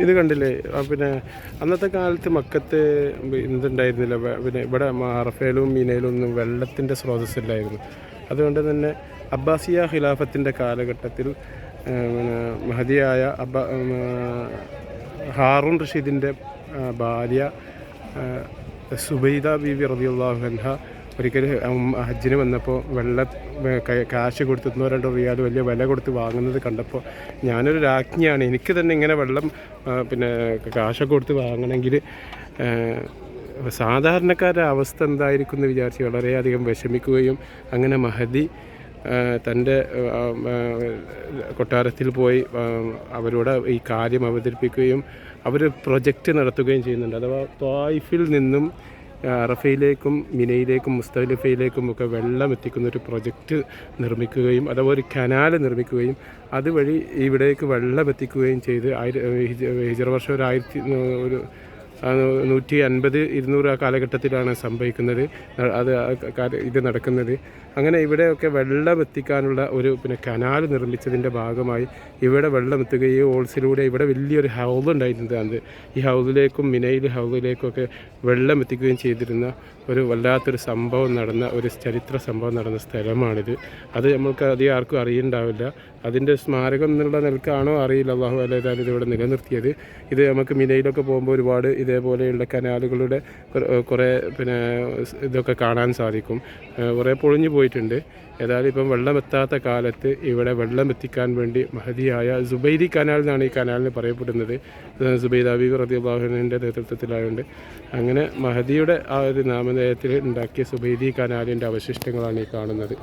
ഇത് കണ്ടില്ലേ? പിന്നെ അന്നത്തെ കാലത്ത് മക്കത്ത് എന്തുണ്ടായിരുന്നില്ല, പിന്നെ ഇവിടെ അറഫയിലും മീനയിലും ഒന്നും വെള്ളത്തിൻ്റെ സ്രോതസ്സില്ലായിരുന്നു. അതുകൊണ്ട് തന്നെ അബ്ബാസിയ ഖിലാഫത്തിൻ്റെ കാലഘട്ടത്തിൽ പിന്നെ മഹദിയായ ഹാറൂൺ റഷീദിൻ്റെ ഭാര്യ സുബൈദ ബീവി റളിയല്ലാഹു അൻഹ ഒരിക്കൽ ഹജ്ജിന് വന്നപ്പോൾ കാശ് കൊടുത്ത് 1-2 റിയാൽ വലിയ വില കൊടുത്ത് വാങ്ങുന്നത് കണ്ടപ്പോൾ ഞാനൊരു രാജ്ഞിയാണ്, എനിക്ക് തന്നെ ഇങ്ങനെ വെള്ളം പിന്നെ കാശൊക്കെ കൊടുത്ത് വാങ്ങണമെങ്കിൽ സാധാരണക്കാരുടെ അവസ്ഥ എന്തായിരിക്കും എന്ന് വിചാരിച്ച് വളരെയധികം വിഷമിക്കുകയും അങ്ങനെ മഹദി തൻ്റെ കൊട്ടാരത്തിൽ പോയി അവരോട് ഈ കാര്യം അവതരിപ്പിക്കുകയും അവർ പ്രൊജക്റ്റ് നടത്തുകയും ചെയ്യുന്നുണ്ട്. അഥവാ ത്വായിഫിൽ നിന്നും അറഫയിലേക്കും മിനയിലേക്കും മുസ്തലിഫയിലേക്കും ഒക്കെ വെള്ളം എത്തിക്കുന്ന ഒരു പ്രൊജക്റ്റ് നിർമ്മിക്കുകയും അഥവാ ഒരു കനാൽ നിർമ്മിക്കുകയും അതുവഴി ഇവിടേക്ക് വെള്ളം എത്തിക്കുകയും ചെയ്ത് ഹിജറ വർഷം ഒരു 150-200 ആ കാലഘട്ടത്തിലാണ് സംഭവിക്കുന്നത്. ഇത് നടക്കുന്നത്. അങ്ങനെ ഇവിടെയൊക്കെ വെള്ളം എത്തിക്കാനുള്ള ഒരു കനാൽ നിർമ്മിച്ചതിൻ്റെ ഭാഗമായി ഇവിടെ വെള്ളം എത്തുകയും ഓൾസിലൂടെ ഇവിടെ വലിയൊരു ഹൗദ് ഉണ്ടായിരുന്നത്. അത് ഈ ഹൗദിലേക്കും മിനയിൽ ഹൗദിലേക്കൊക്കെ വെള്ളം എത്തിക്കുകയും ചെയ്തിരുന്ന ഒരു വല്ലാത്തൊരു സംഭവം നടന്ന ഒരു ചരിത്ര സംഭവം നടന്ന സ്ഥലമാണിത്. അത് നമ്മൾക്ക് അധികം ആർക്കും അറിയുന്നുണ്ടാവില്ല. അതിൻ്റെ സ്മാരകം എന്നുള്ള നിലക്കാണോ അറിയില്ല, അള്ളാഹു അലൈതാൻ ഇതിവിടെ നിലനിർത്തിയത്. ഇത് നമുക്ക് മിനയിലൊക്കെ പോകുമ്പോൾ ഒരുപാട് ഇതേപോലെയുള്ള കനാലുകളുടെ കുറേ ഇതൊക്കെ കാണാൻ സാധിക്കും. കുറേ പൊളിഞ്ഞു പോയിട്ടുണ്ട്. ഏതായാലും ഇപ്പം വെള്ളം എത്താത്ത കാലത്ത് ഇവിടെ വെള്ളം എത്തിക്കാൻ വേണ്ടി മഹദിയായ സുബൈദി കനാൽ എന്നാണ് ഈ കനാലിന് പറയപ്പെടുന്നത്. സുബൈദ ബീവി റളിയല്ലാഹു അൻഹയുടെ നേതൃത്വത്തിലായതുകൊണ്ട് അങ്ങനെ മഹദിയുടെ ആ ഒരു നാമധേയത്തിൽ ഉണ്ടാക്കിയ സുബൈദി കനാലിൻ്റെ അവശിഷ്ടങ്ങളാണ് ഈ കാണുന്നത്.